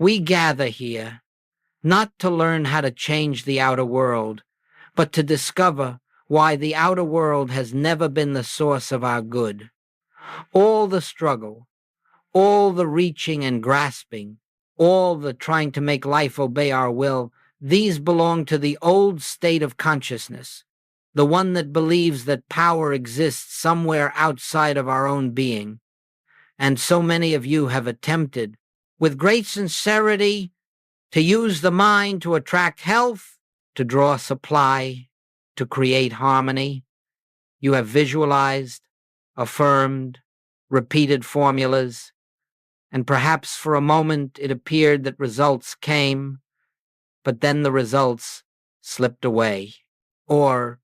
We gather here not to learn how to change the outer world, but to discover why the outer world has never been the source of our good. All the struggle, all the reaching and grasping, all the trying to make life obey our will, these belong to the old state of consciousness, the one that believes that power exists somewhere outside of our own being. And so many of you have attempted, with great sincerity, to use the mind to attract health, to draw supply, to create harmony. You have visualized, affirmed, repeated formulas, and perhaps for a moment it appeared that results came, but then the results slipped away, or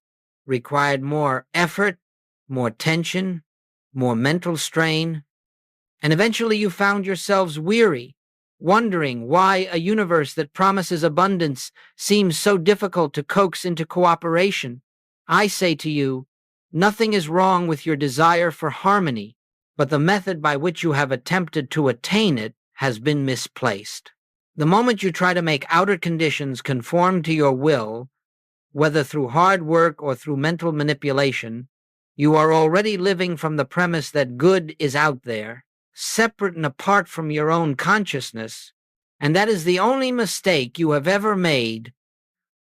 required more effort, more tension, more mental strain, and eventually you found yourselves weary, wondering why a universe that promises abundance seems so difficult to coax into cooperation. I say to you, nothing is wrong with your desire for harmony, but the method by which you have attempted to attain it has been misplaced. The moment you try to make outer conditions conform to your will, whether through hard work or through mental manipulation, you are already living from the premise that good is out there, separate and apart from your own consciousness, and that is the only mistake you have ever made,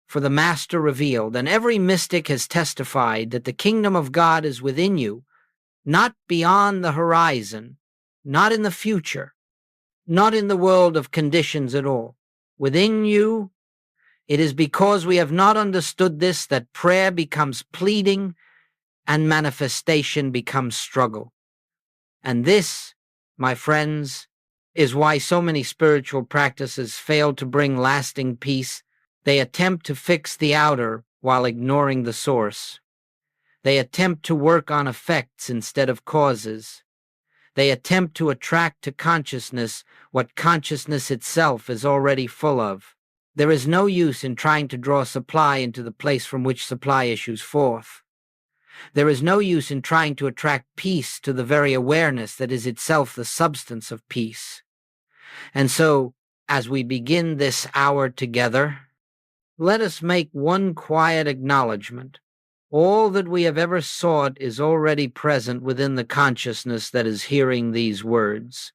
for the Master revealed, and every mystic has testified that the kingdom of God is within you, not beyond the horizon, not in the future, not in the world of conditions at all. Within you, it is because we have not understood this that prayer becomes pleading and manifestation becomes struggle. And this, my friends, is why so many spiritual practices fail to bring lasting peace. They attempt to fix the outer while ignoring the source. They attempt to work on effects instead of causes. They attempt to attract to consciousness what consciousness itself is already full of. There is no use in trying to draw supply into the place from which supply issues forth. There is no use in trying to attract peace to the very awareness that is itself the substance of peace. And so, as we begin this hour together, let us make one quiet acknowledgement. All that we have ever sought is already present within the consciousness that is hearing these words.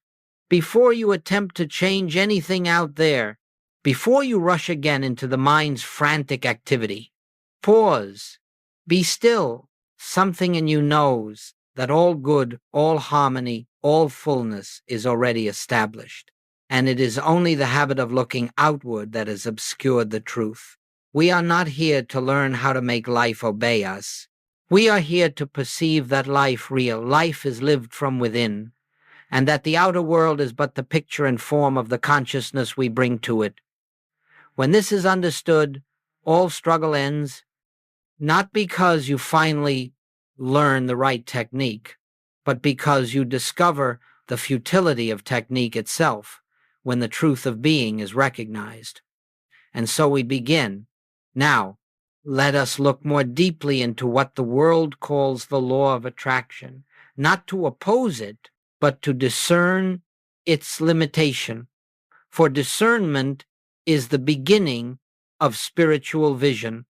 Before you attempt to change anything out there, before you rush again into the mind's frantic activity, pause, be still. Something in you knows that all good, all harmony, all fullness is already established, and it is only the habit of looking outward that has obscured the truth. We are not here to learn how to make life obey us. We are here to perceive that life is lived from within, and that the outer world is but the picture and form of the consciousness we bring to it. When this is understood, all struggle ends, not because you finally learn the right technique, but because you discover the futility of technique itself when the truth of being is recognized. And so we begin. Now, let us look more deeply into what the world calls the law of attraction, not to oppose it, but to discern its limitation. For discernment is the beginning of spiritual vision.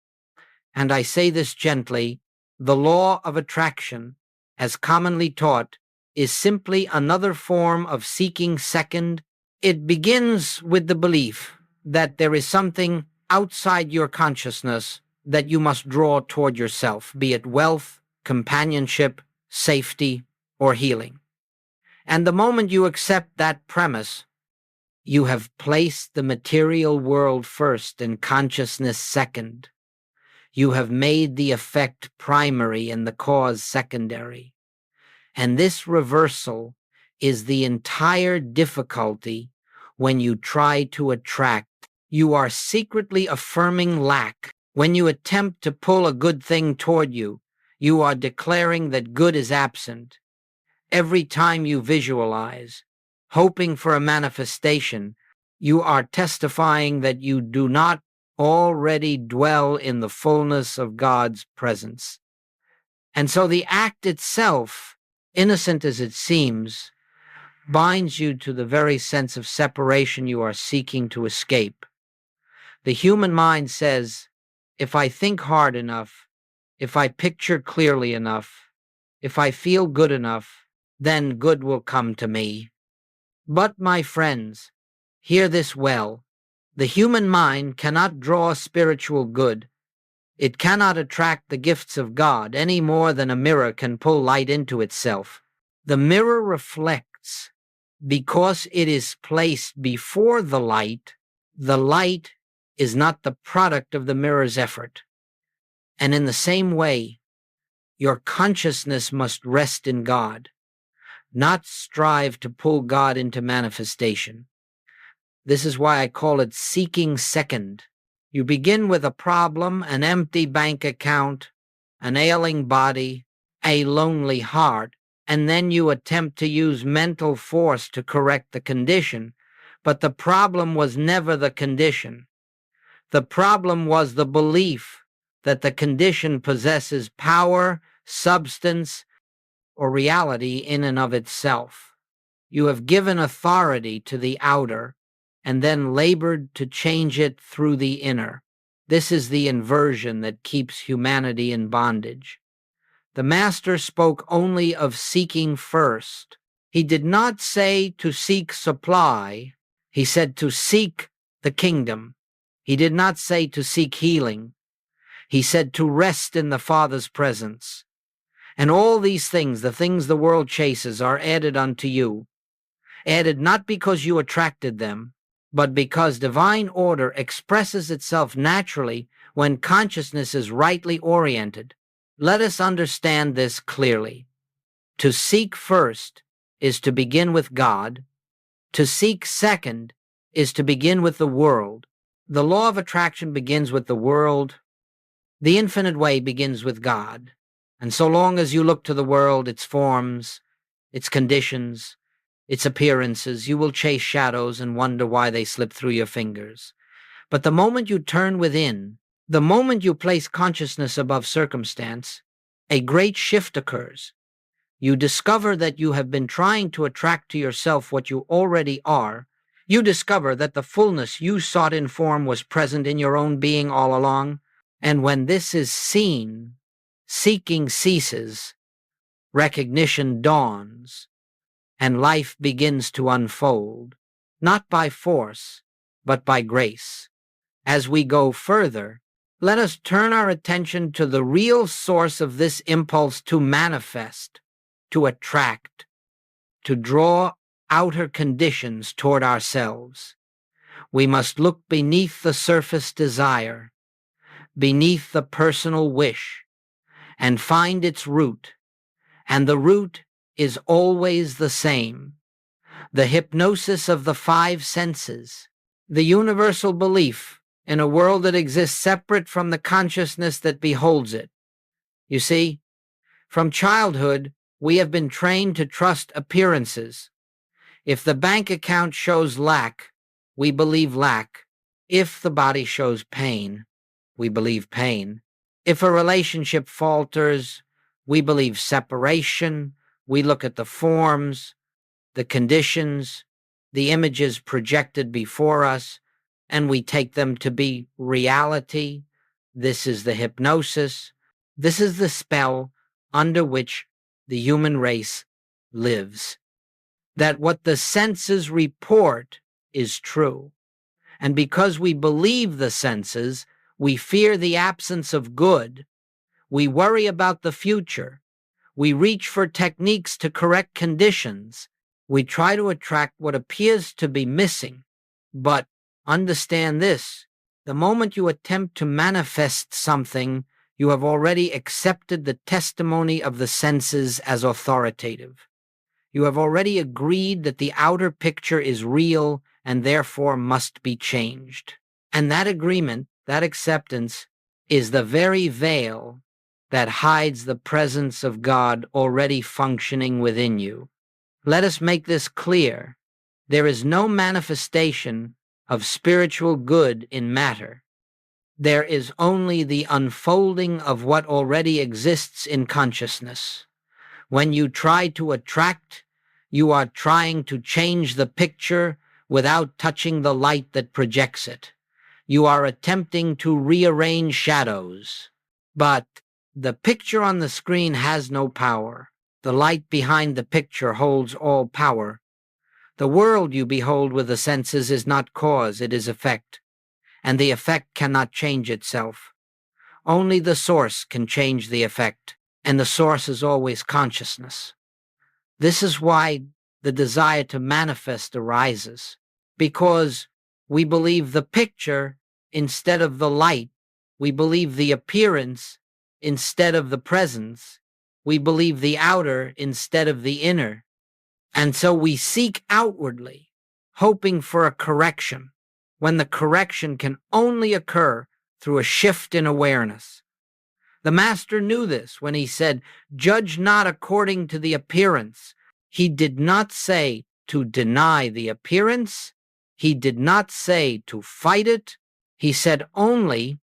And I say this gently, the law of attraction, as commonly taught, is simply another form of seeking second. It begins with the belief that there is something outside your consciousness that you must draw toward yourself, be it wealth, companionship, safety, or healing. And the moment you accept that premise, you have placed the material world first and consciousness second. You have made the effect primary and the cause secondary. And this reversal is the entire difficulty when you try to attract. You are secretly affirming lack. When you attempt to pull a good thing toward you, you are declaring that good is absent. Every time you visualize, hoping for a manifestation, you are testifying that you do not already dwell in the fullness of God's presence. And so the act itself, innocent as it seems, binds you to the very sense of separation you are seeking to escape. The human mind says, if I think hard enough, if I picture clearly enough, if I feel good enough, then good will come to me. But, my friends, hear this well. The human mind cannot draw spiritual good. It cannot attract the gifts of God any more than a mirror can pull light into itself. The mirror reflects because it is placed before the light. The light is not the product of the mirror's effort. And in the same way, your consciousness must rest in God, not strive to pull God into manifestation. This is why I call it seeking second. You begin with a problem, an empty bank account, an ailing body, a lonely heart, and then you attempt to use mental force to correct the condition. But the problem was never the condition. The problem was the belief that the condition possesses power, substance, or reality in and of itself. You have given authority to the outer and then labored to change it through the inner. This is the inversion that keeps humanity in bondage. The Master spoke only of seeking first. He did not say to seek supply. He said to seek the kingdom. He did not say to seek healing. He said to rest in the Father's presence. And all these things, the things the world chases, are added unto you. Added not because you attracted them, but because divine order expresses itself naturally when consciousness is rightly oriented. Let us understand this clearly. To seek first is to begin with God. To seek second is to begin with the world. The law of attraction begins with the world. The infinite way begins with God. And so long as you look to the world, its forms, its conditions, its appearances, you will chase shadows and wonder why they slip through your fingers. But the moment you turn within, the moment you place consciousness above circumstance, a great shift occurs. You discover that you have been trying to attract to yourself what you already are. You discover that the fullness you sought in form was present in your own being all along. And when this is seen, seeking ceases, recognition dawns, and life begins to unfold, not by force, but by grace. As we go further, let us turn our attention to the real source of this impulse to manifest, to attract, to draw outer conditions toward ourselves. We must look beneath the surface desire, beneath the personal wish, and find its root. And the root is always the same. The hypnosis of the five senses, the universal belief in a world that exists separate from the consciousness that beholds it. You see, from childhood, we have been trained to trust appearances. If the bank account shows lack, we believe lack. If the body shows pain, we believe pain. If a relationship falters, we believe separation. We look at the forms, the conditions, the images projected before us, and we take them to be reality. This is the hypnosis. This is the spell under which the human race lives. That what the senses report is true. And because we believe the senses, we fear the absence of good. We worry about the future. We reach for techniques to correct conditions. We try to attract what appears to be missing. But understand this, the moment you attempt to manifest something, you have already accepted the testimony of the senses as authoritative. You have already agreed that the outer picture is real and therefore must be changed. And that agreement, that acceptance, is the very veil that hides the presence of God already functioning within you. Let us make this clear. There is no manifestation of spiritual good in matter. There is only the unfolding of what already exists in consciousness. When you try to attract, You are trying to change the picture without touching the light that projects it. You are attempting to rearrange shadows. But the picture on the screen has no power. The light behind the picture holds all power. The world you behold with the senses is not cause, it is effect. And the effect cannot change itself. Only the source can change the effect, and the source is always consciousness. This is why the desire to manifest arises, because we believe the picture instead of the light. We believe the appearance instead of the presence. We believe the outer instead of the inner. And so we seek outwardly, hoping for a correction, when the correction can only occur through a shift in awareness. The Master knew this when he said, "Judge not according to the appearance." He did not say to deny the appearance. He did not say to fight it. He said only,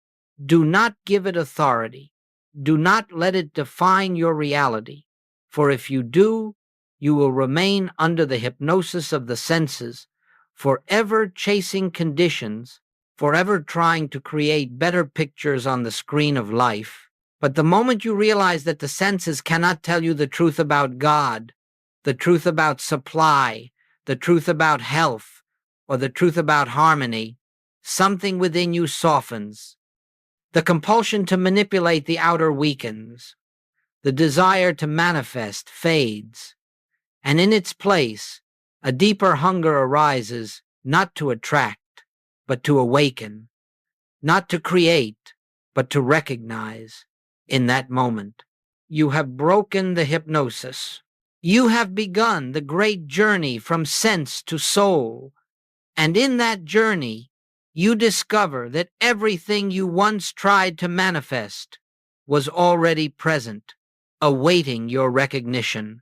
do not give it authority. Do not let it define your reality. For if you do, you will remain under the hypnosis of the senses, forever chasing conditions, forever trying to create better pictures on the screen of life. But the moment you realize that the senses cannot tell you the truth about God, the truth about supply, the truth about health, or the truth about harmony, something within you softens. The compulsion to manipulate the outer weakens. The desire to manifest fades. And in its place, a deeper hunger arises, not to attract, but to awaken, not to create, but to recognize. In that moment, you have broken the hypnosis. You have begun the great journey from sense to soul. And in that journey, you discover that everything you once tried to manifest was already present, awaiting your recognition.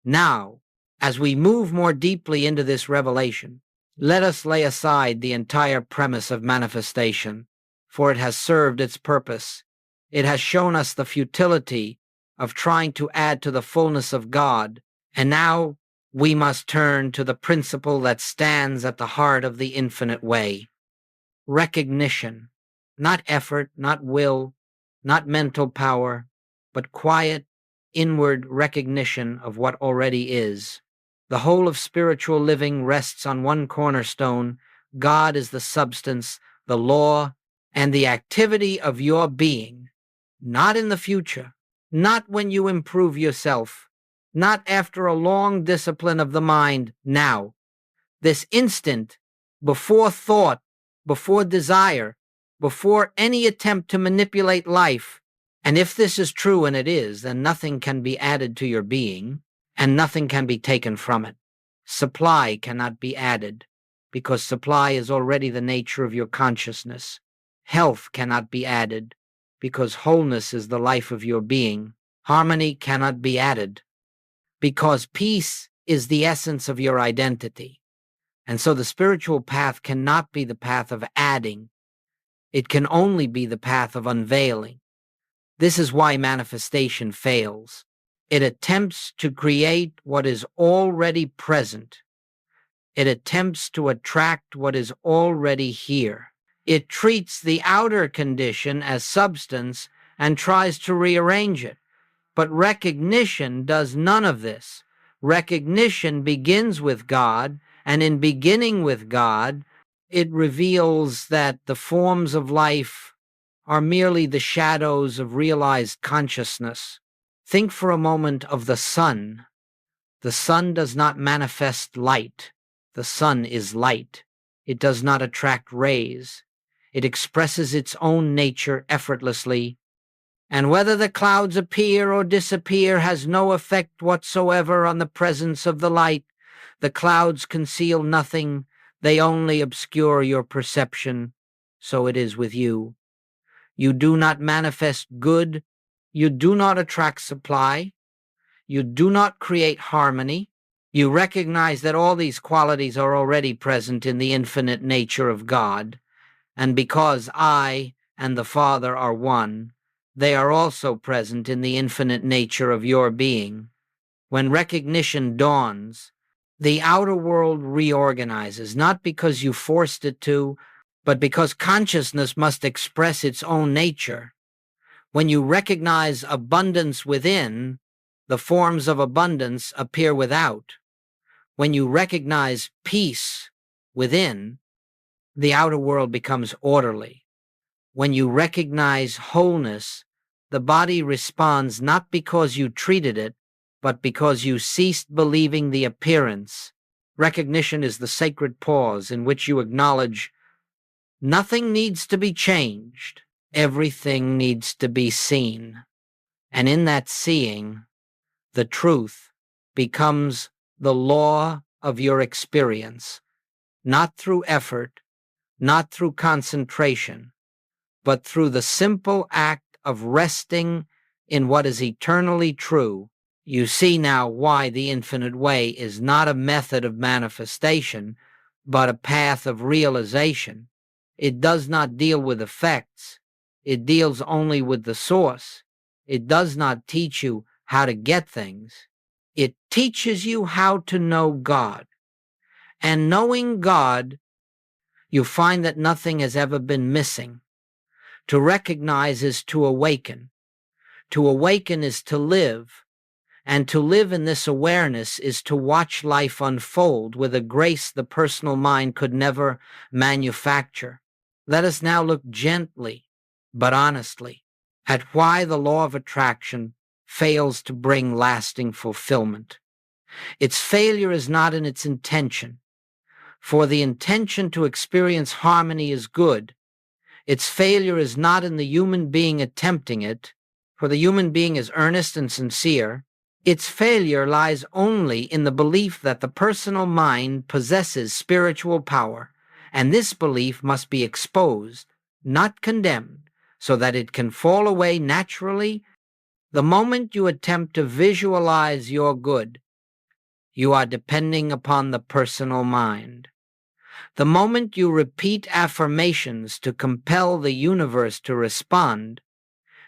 Now, as we move more deeply into this revelation, let us lay aside the entire premise of manifestation, for it has served its purpose. It has shown us the futility of trying to add to the fullness of God, and now we must turn to the principle that stands at the heart of the infinite way. Recognition, not effort, not will, not mental power, but quiet, inward recognition of what already is. The whole of spiritual living rests on one cornerstone. God is the substance, the law, and the activity of your being, not in the future, not when you improve yourself, not after a long discipline of the mind, now. This instant, before thought, before desire, before any attempt to manipulate life. And if this is true, and it is, then nothing can be added to your being, and nothing can be taken from it. Supply cannot be added, because supply is already the nature of your consciousness. Health cannot be added, because wholeness is the life of your being. Harmony cannot be added, because peace is the essence of your identity. And so the spiritual path cannot be the path of adding. It can only be the path of unveiling. This is why manifestation fails. It attempts to create what is already present. It attempts to attract what is already here. It treats the outer condition as substance and tries to rearrange it. But recognition does none of this. Recognition begins with God, and in beginning with God, it reveals that the forms of life are merely the shadows of realized consciousness. Think for a moment of the sun. The sun does not manifest light. The sun is light. It does not attract rays. It expresses its own nature effortlessly. And whether the clouds appear or disappear has no effect whatsoever on the presence of the light. The clouds conceal nothing. They only obscure your perception. So it is with you. You do not manifest good. You do not attract supply. You do not create harmony. You recognize that all these qualities are already present in the infinite nature of God. And because I and the Father are one, they are also present in the infinite nature of your being. When recognition dawns, the outer world reorganizes, not because you forced it to, but because consciousness must express its own nature. When you recognize abundance within, the forms of abundance appear without. When you recognize peace within, the outer world becomes orderly. When you recognize wholeness, the body responds not because you treated it, but because you ceased believing the appearance. Recognition is the sacred pause in which you acknowledge nothing needs to be changed, everything needs to be seen. And in that seeing, the truth becomes the law of your experience, not through effort, not through concentration, but through the simple act of resting in what is eternally true. You see now why the infinite way is not a method of manifestation, but a path of realization. It does not deal with effects. It deals only with the source. It does not teach you how to get things. It teaches you how to know God. And knowing God, you find that nothing has ever been missing. To recognize is to awaken. To awaken is to live. And to live in this awareness is to watch life unfold with a grace the personal mind could never manufacture. Let us now look gently, but honestly, at why the law of attraction fails to bring lasting fulfillment. Its failure is not in its intention, for the intention to experience harmony is good. Its failure is not in the human being attempting it, for the human being is earnest and sincere. Its failure lies only in the belief that the personal mind possesses spiritual power, and this belief must be exposed, not condemned, so that it can fall away naturally. The moment you attempt to visualize your good, you are depending upon the personal mind. The moment you repeat affirmations to compel the universe to respond,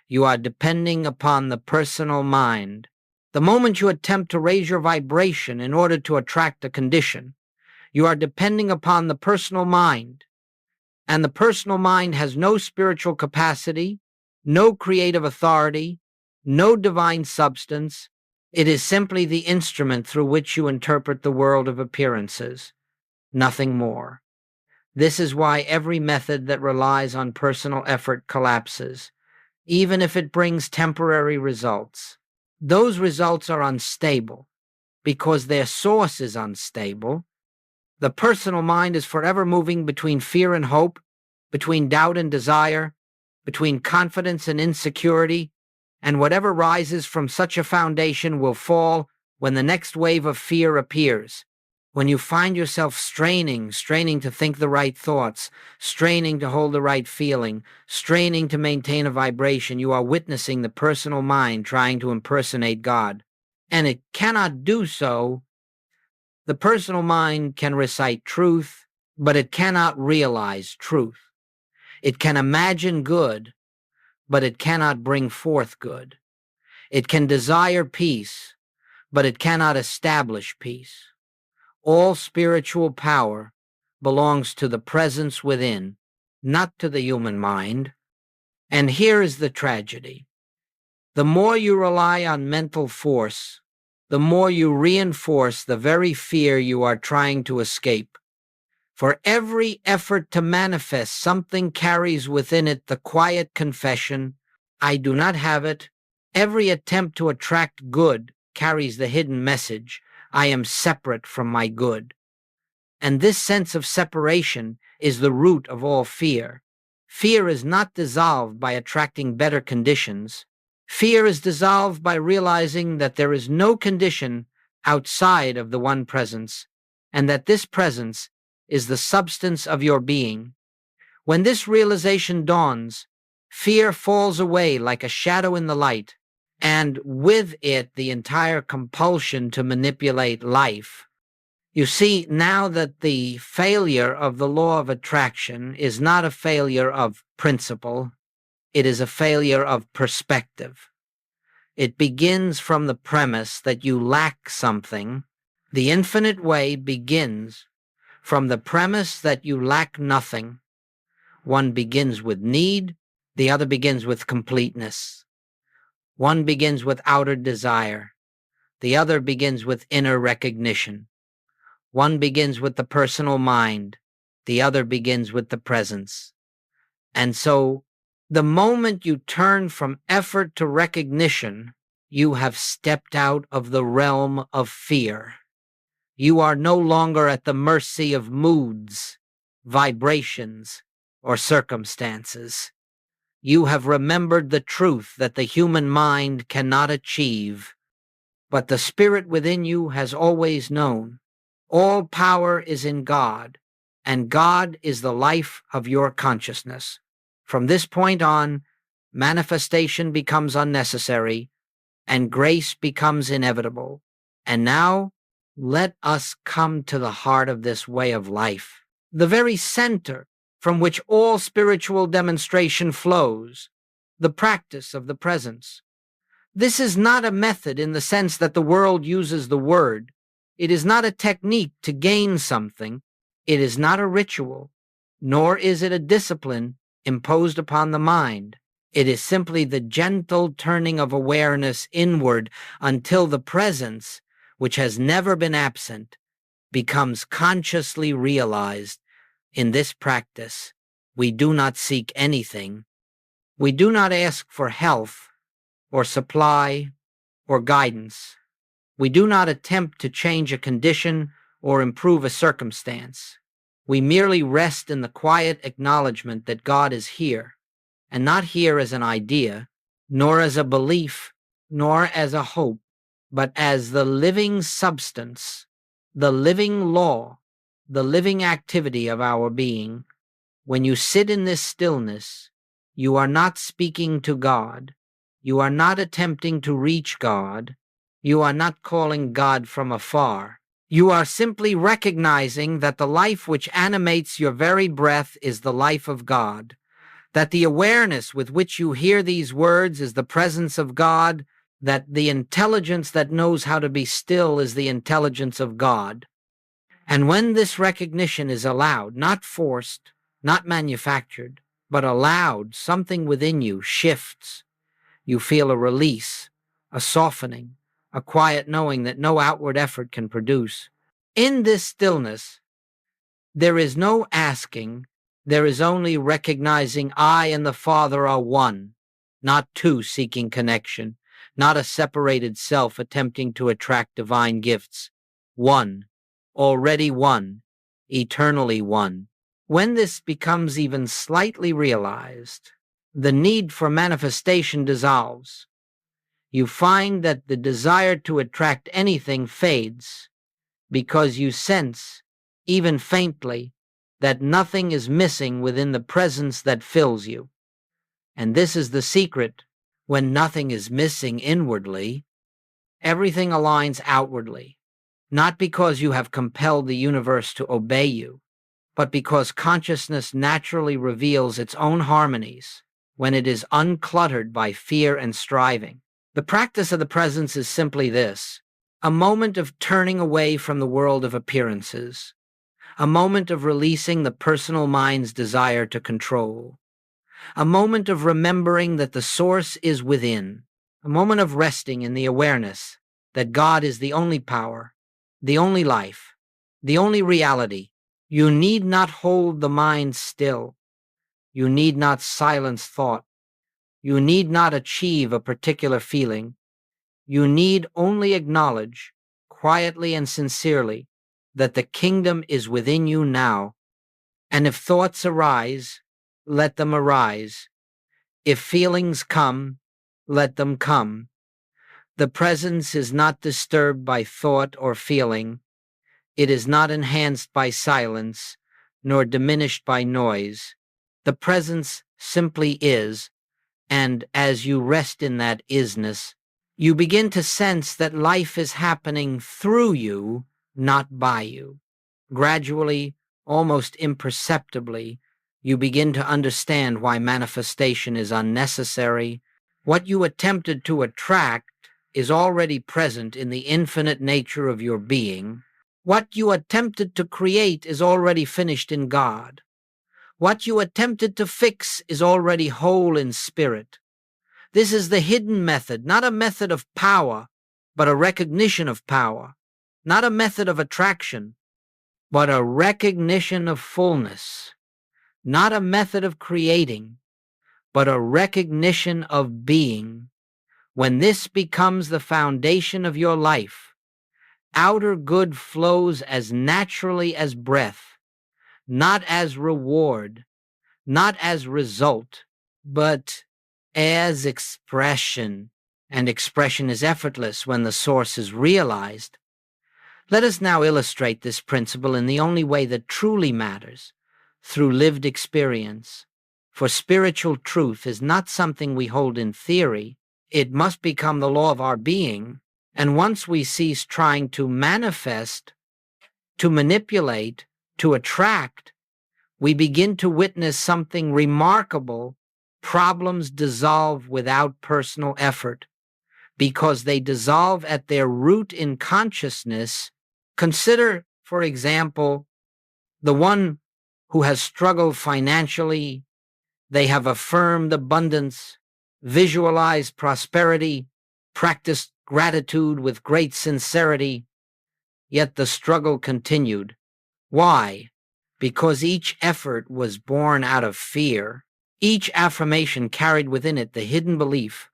you are depending upon the personal mind. The moment you attempt to raise your vibration in order to attract a condition, you are depending upon the personal mind. And the personal mind has no spiritual capacity, no creative authority, no divine substance. It is simply the instrument through which you interpret the world of appearances, nothing more. This is why every method that relies on personal effort collapses, even if it brings temporary results. Those results are unstable because their source is unstable. The personal mind is forever moving between fear and hope, between doubt and desire, between confidence and insecurity, and whatever rises from such a foundation will fall when the next wave of fear appears. When you find yourself straining to think the right thoughts, straining to hold the right feeling, straining to maintain a vibration, you are witnessing the personal mind trying to impersonate God. And it cannot do so. The personal mind can recite truth, but it cannot realize truth. It can imagine good, but it cannot bring forth good. It can desire peace, but it cannot establish peace. All spiritual power belongs to the presence within, not to the human mind. And here is the tragedy. The more you rely on mental force, the more you reinforce the very fear you are trying to escape. For every effort to manifest something carries within it the quiet confession, I do not have it. Every attempt to attract good carries the hidden message, I am separate from my good. And this sense of separation is the root of all fear. Fear is not dissolved by attracting better conditions. Fear is dissolved by realizing that there is no condition outside of the one presence, and that this presence is the substance of your being. When this realization dawns, fear falls away like a shadow in the light, and with it the entire compulsion to manipulate life. You see now that the failure of the law of attraction is not a failure of principle, it is a failure of perspective. It begins from the premise that you lack something. The infinite way begins from the premise that you lack nothing. One begins with need, the other begins with completeness. One begins with outer desire, the other begins with inner recognition. One begins with the personal mind, the other begins with the presence. And so, the moment you turn from effort to recognition, you have stepped out of the realm of fear. You are no longer at the mercy of moods, vibrations, or circumstances. You have remembered the truth that the human mind cannot achieve, but the spirit within you has always known. All power is in God, and God is the life of your consciousness. From this point on, manifestation becomes unnecessary, and grace becomes inevitable. And now, let us come to the heart of this way of life, the very center from which all spiritual demonstration flows, the practice of the presence. This is not a method in the sense that the world uses the word. It is not a technique to gain something. It is not a ritual, nor is it a discipline imposed upon the mind. It is simply the gentle turning of awareness inward until the presence, which has never been absent, becomes consciously realized. In this practice, we do not seek anything. We do not ask for health, or supply, or guidance. We do not attempt to change a condition or improve a circumstance. We merely rest in the quiet acknowledgement that God is here, and not here as an idea, nor as a belief, nor as a hope, but as the living substance, the living law, the living activity of our being. When you sit in this stillness, you are not speaking to God. You are not attempting to reach God. You are not calling God from afar. You are simply recognizing that the life which animates your very breath is the life of God, that the awareness with which you hear these words is the presence of God, that the intelligence that knows how to be still is the intelligence of God. And when this recognition is allowed, not forced, not manufactured, but allowed, something within you shifts. You feel a release, a softening, a quiet knowing that no outward effort can produce. In this stillness, there is no asking, there is only recognizing I and the Father are one, not two seeking connection, not a separated self attempting to attract divine gifts. One, already one, eternally one. When this becomes even slightly realized, the need for manifestation dissolves. You find that the desire to attract anything fades because you sense, even faintly, that nothing is missing within the presence that fills you. And this is the secret. When nothing is missing inwardly, everything aligns outwardly, not because you have compelled the universe to obey you, but because consciousness naturally reveals its own harmonies when it is uncluttered by fear and striving. The practice of the presence is simply this: a moment of turning away from the world of appearances, a moment of releasing the personal mind's desire to control, a moment of remembering that the source is within, a moment of resting in the awareness that God is the only power, the only life, the only reality. You need not hold the mind still. You need not silence thought. You need not achieve a particular feeling. You need only acknowledge, quietly and sincerely, that the kingdom is within you now. And if thoughts arise, let them arise. If feelings come, let them come. The presence is not disturbed by thought or feeling. It is not enhanced by silence, nor diminished by noise. The presence simply is, and as you rest in that isness, you begin to sense that life is happening through you, not by you. Gradually, almost imperceptibly, you begin to understand why manifestation is unnecessary What you attempted to attract is already present in the infinite nature of your being. What you attempted to create is already finished in God. What you attempted to fix is already whole in spirit. This is the hidden method, not a method of power, but a recognition of power, not a method of attraction, but a recognition of fullness, not a method of creating, but a recognition of being. When this becomes the foundation of your life, outer good flows as naturally as breath, not as reward, not as result, but as expression. And expression is effortless when the source is realized. Let us now illustrate this principle in the only way that truly matters, through lived experience. For spiritual truth is not something we hold in theory. It must become the law of our being, and once we cease trying to manifest, to manipulate, to attract, we begin to witness something remarkable. Problems dissolve without personal effort, because they dissolve at their root in consciousness. Consider, for example, the one who has struggled financially. They have affirmed abundance, visualized prosperity, practiced gratitude with great sincerity, yet the struggle continued. Why? Because each effort was born out of fear. Each affirmation carried within it the hidden belief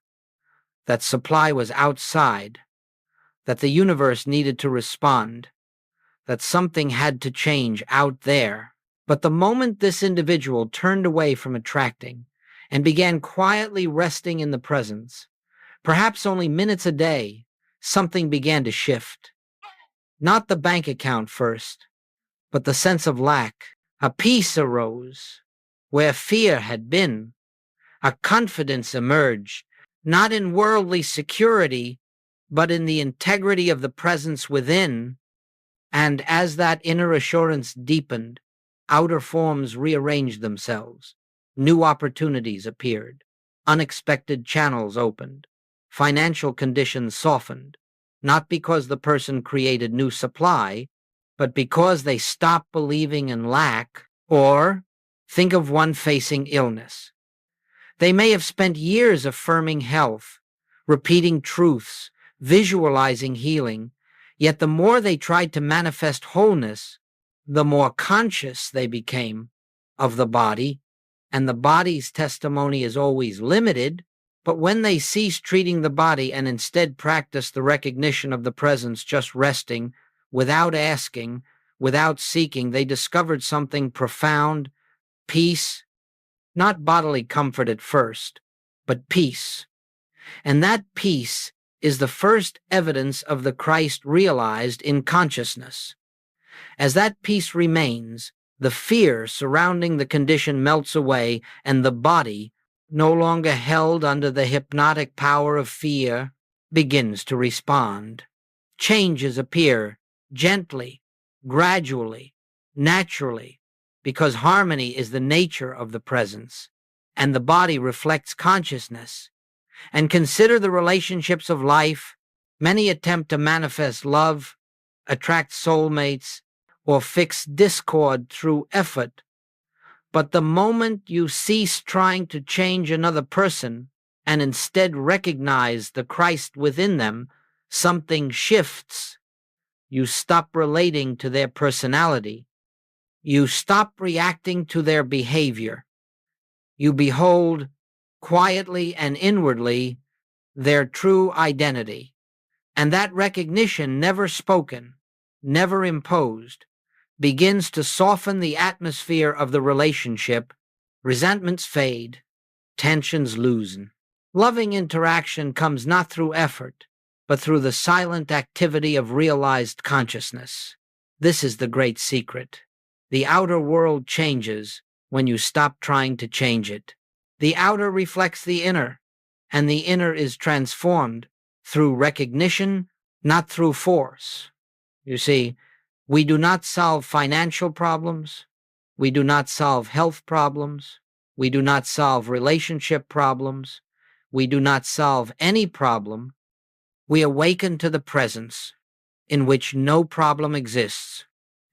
that supply was outside, that the universe needed to respond, that something had to change out there. But the moment this individual turned away from attracting and began quietly resting in the presence, perhaps only minutes a day, something began to shift. Not the bank account first, but the sense of lack. A peace arose where fear had been. A confidence emerged, not in worldly security, but in the integrity of the presence within. And as that inner assurance deepened, outer forms rearranged themselves. New opportunities appeared. Unexpected channels opened. Financial conditions softened, not because the person created new supply, but because they stopped believing in lack. Or think of one facing illness. They may have spent years affirming health, repeating truths, visualizing healing, yet the more they tried to manifest wholeness, the more conscious they became of the body, and the body's testimony is always limited. But when they ceased treating the body and instead practiced the recognition of the presence, just resting, without asking, without seeking, they discovered something profound: peace, not bodily comfort at first, but peace. And that peace is the first evidence of the Christ realized in consciousness. As that peace remains, the fear surrounding the condition melts away, and the body, no longer held under the hypnotic power of fear, begins to respond. Changes appear gently, gradually, naturally, because harmony is the nature of the presence, and the body reflects consciousness. And consider the relationships of life. Many attempt to manifest love, attract soulmates, or fix discord through effort. But the moment you cease trying to change another person and instead recognize the Christ within them, something shifts. You stop relating to their personality. You stop reacting to their behavior. You behold, quietly and inwardly, their true identity. And that recognition, never spoken, never imposed, begins to soften the atmosphere of the relationship. Resentments fade, tensions loosen. Loving interaction comes not through effort, but through the silent activity of realized consciousness. This is the great secret. The outer world changes when you stop trying to change it. The outer reflects the inner, and the inner is transformed through recognition, not through force. You see, we do not solve financial problems. We do not solve health problems. We do not solve relationship problems. we do not solve any problem, we awaken to the presence in which no problem exists.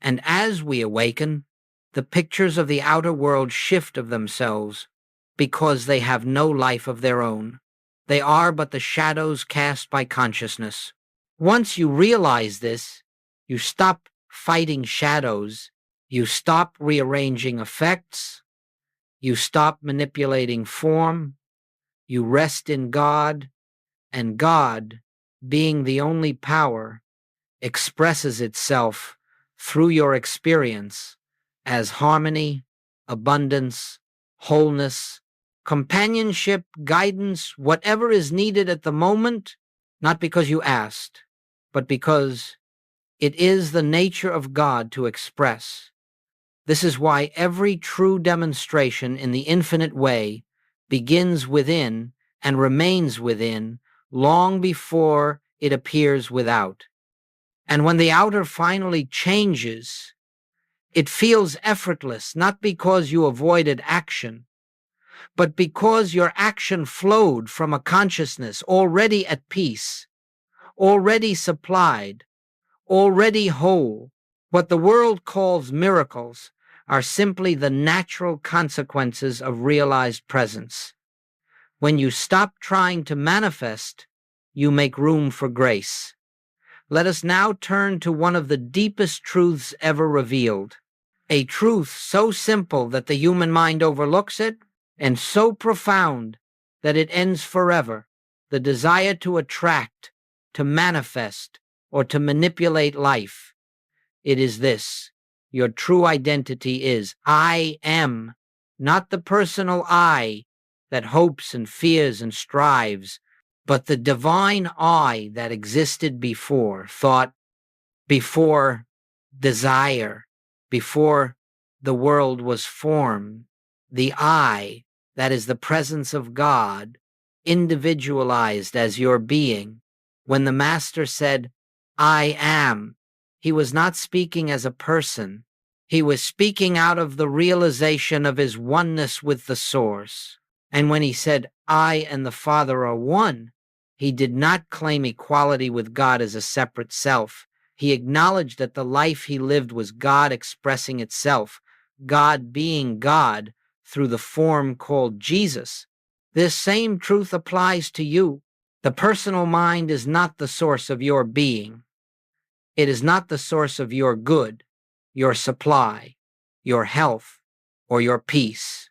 And as we awaken, the pictures of the outer world shift of themselves because they have no life of their own. They are but the shadows cast by consciousness. Once you realize this, you stop fighting shadows, you stop rearranging effects, you stop manipulating form, you rest in God, and God, being the only power, expresses itself through your experience as harmony, abundance, wholeness, companionship, guidance, whatever is needed at the moment, not because you asked, but because it is the nature of God to express. This is why every true demonstration in the infinite way begins within and remains within long before it appears without. And when the outer finally changes, it feels effortless, not because you avoided action, but because your action flowed from a consciousness already at peace, already supplied, already whole. What the world calls miracles are simply the natural consequences of realized presence. When you stop trying to manifest, you make room for grace. Let us now turn to one of the deepest truths ever revealed, a truth so simple that the human mind overlooks it, and so profound that it ends forever: the desire to attract, to manifest, or to manipulate life. It is this: your true identity is I am, not the personal I that hopes and fears and strives, but the divine I that existed before thought, before desire, before the world was formed. The I that is the presence of God, individualized as your being. When the Master said, I am, he was not speaking as a person. He was speaking out of the realization of his oneness with the Source. And when he said, I and the Father are one, he did not claim equality with God as a separate self. He acknowledged that the life he lived was God expressing itself, God being God through the form called Jesus. This same truth applies to you. The personal mind is not the source of your being. It is not the source of your good, your supply, your health, or your peace.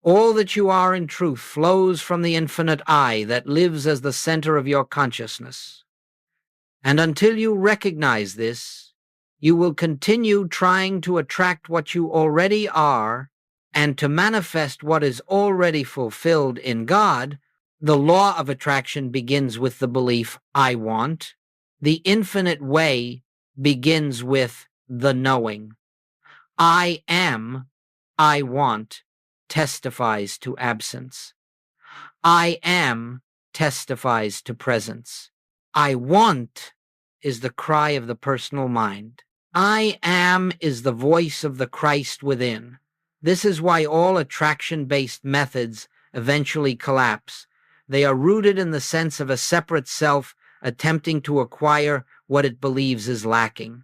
All that you are in truth flows from the infinite I that lives as the center of your consciousness. And until you recognize this, you will continue trying to attract what you already are and to manifest what is already fulfilled in God. The law of attraction begins with the belief, I want. The infinite way begins with the knowing. I am, I want, testifies to absence. I am testifies to presence. I want is the cry of the personal mind. I am is the voice of the Christ within. This is why all attraction-based methods eventually collapse. They are rooted in the sense of a separate self attempting to acquire what it believes is lacking.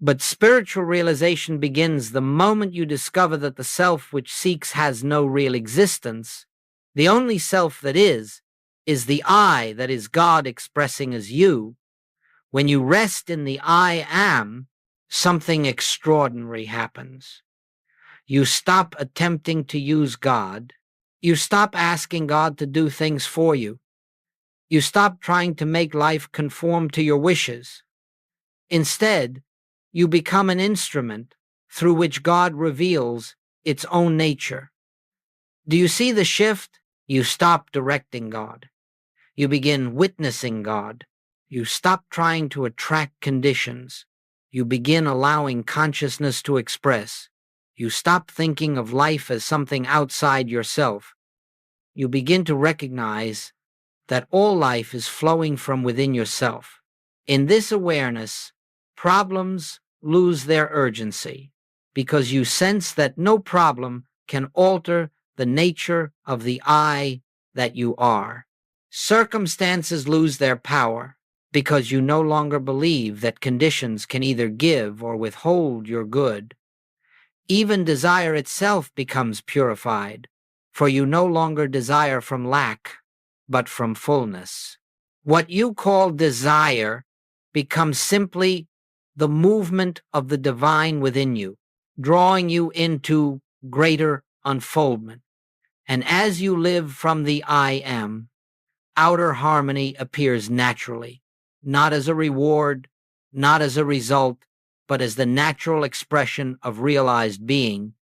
But spiritual realization begins the moment you discover that the self which seeks has no real existence. The only self that is the I that is God expressing as you. When you rest in the I am, something extraordinary happens. You stop attempting to use God. You stop asking God to do things for you. You stop trying to make life conform to your wishes. Instead, you become an instrument through which God reveals its own nature. Do you see the shift? You stop directing God. You begin witnessing God. You stop trying to attract conditions. You begin allowing consciousness to express. You stop thinking of life as something outside yourself. You begin to recognize that all life is flowing from within yourself. In this awareness, problems lose their urgency because you sense that no problem can alter the nature of the I that you are. Circumstances lose their power because you no longer believe that conditions can either give or withhold your good. Even desire itself becomes purified, for you no longer desire from lack, but from fullness. What you call desire becomes simply the movement of the divine within you, drawing you into greater unfoldment. And as you live from the I am, outer harmony appears naturally, not as a reward, not as a result, but as the natural expression of realized being.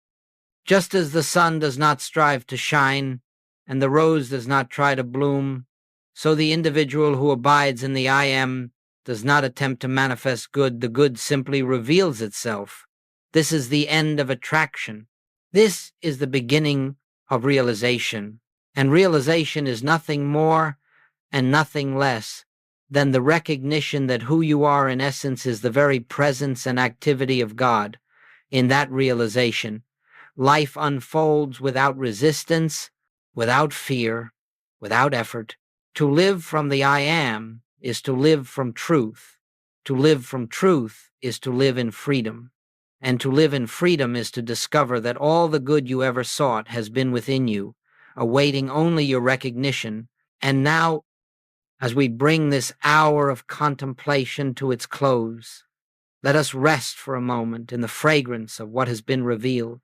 Just as the sun does not strive to shine, and the rose does not try to bloom, so the individual who abides in the I am does not attempt to manifest good. The good simply reveals itself. This is the end of attraction. This is the beginning of realization. And realization is nothing more and nothing less than the recognition that who you are in essence is the very presence and activity of God. In that realization, life unfolds without resistance, without fear, without effort. To live from the I am is to live from truth. To live from truth is to live in freedom. And to live in freedom is to discover that all the good you ever sought has been within you, awaiting only your recognition. And now, as we bring this hour of contemplation to its close, let us rest for a moment in the fragrance of what has been revealed.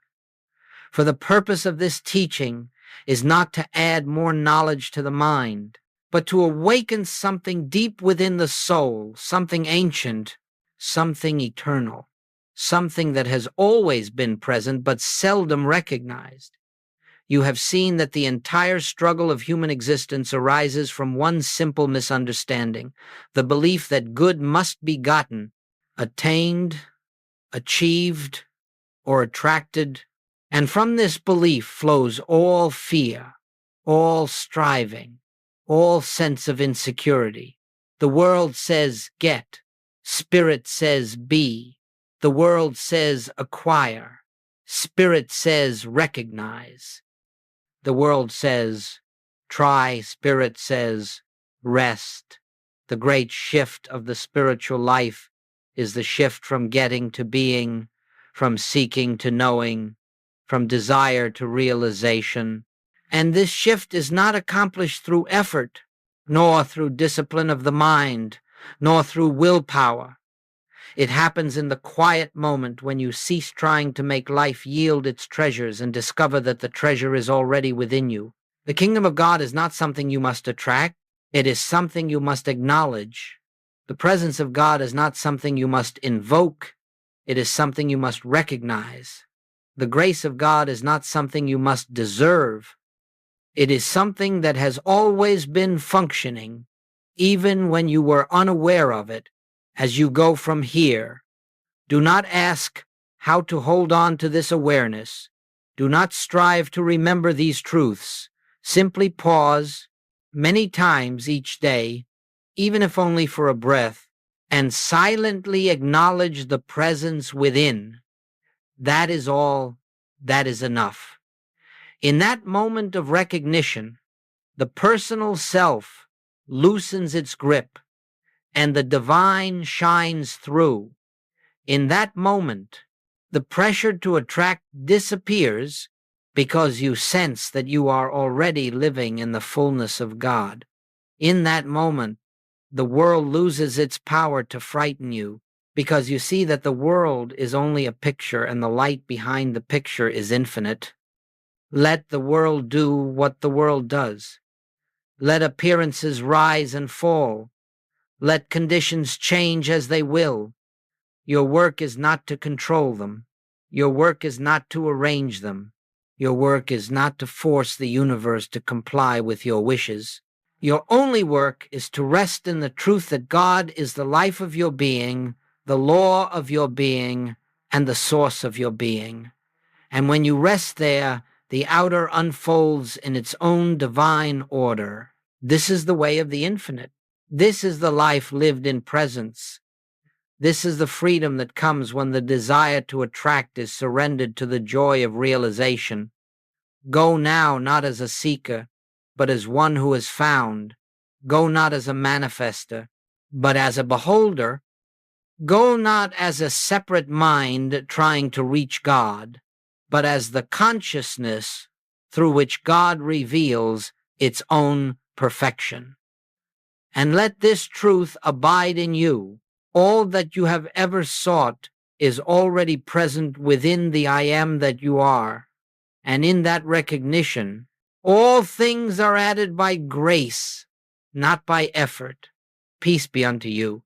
For the purpose of this teaching is not to add more knowledge to the mind, but to awaken something deep within the soul, something ancient, something eternal, something that has always been present but seldom recognized. You have seen that the entire struggle of human existence arises from one simple misunderstanding, the belief that good must be gotten, attained, achieved, or attracted, and from this belief flows all fear, all striving, all sense of insecurity. The world says get, spirit says be, the world says acquire, spirit says recognize. The world says try, spirit says rest. The great shift of the spiritual life is the shift from getting to being, from seeking to knowing, from desire to realization. And this shift is not accomplished through effort, nor through discipline of the mind, nor through willpower. It happens in the quiet moment when you cease trying to make life yield its treasures and discover that the treasure is already within you. The kingdom of God is not something you must attract. It is something you must acknowledge. The presence of God is not something you must invoke. It is something you must recognize. The grace of God is not something you must deserve. It is something that has always been functioning, even when you were unaware of it. As you go from here, do not ask how to hold on to this awareness. Do not strive to remember these truths. Simply pause many times each day, even if only for a breath, and silently acknowledge the presence within. That is all. That is enough. In that moment of recognition, the personal self loosens its grip, and the divine shines through. In that moment, the pressure to attract disappears because you sense that you are already living in the fullness of God. In that moment, the world loses its power to frighten you because you see that the world is only a picture and the light behind the picture is infinite. Let the world do what the world does. Let appearances rise and fall. Let conditions change as they will. Your work is not to control them. Your work is not to arrange them. Your work is not to force the universe to comply with your wishes. Your only work is to rest in the truth that God is the life of your being, the law of your being, and the source of your being. And when you rest there, the outer unfolds in its own divine order. This is the way of the infinite. This is the life lived in presence. This is the freedom that comes when the desire to attract is surrendered to the joy of realization. Go now not as a seeker, but as one who is found. Go not as a manifester, but as a beholder. Go not as a separate mind trying to reach God, but as the consciousness through which God reveals its own perfection. And let this truth abide in you. All that you have ever sought is already present within the I am that you are. And in that recognition, all things are added by grace, not by effort. Peace be unto you.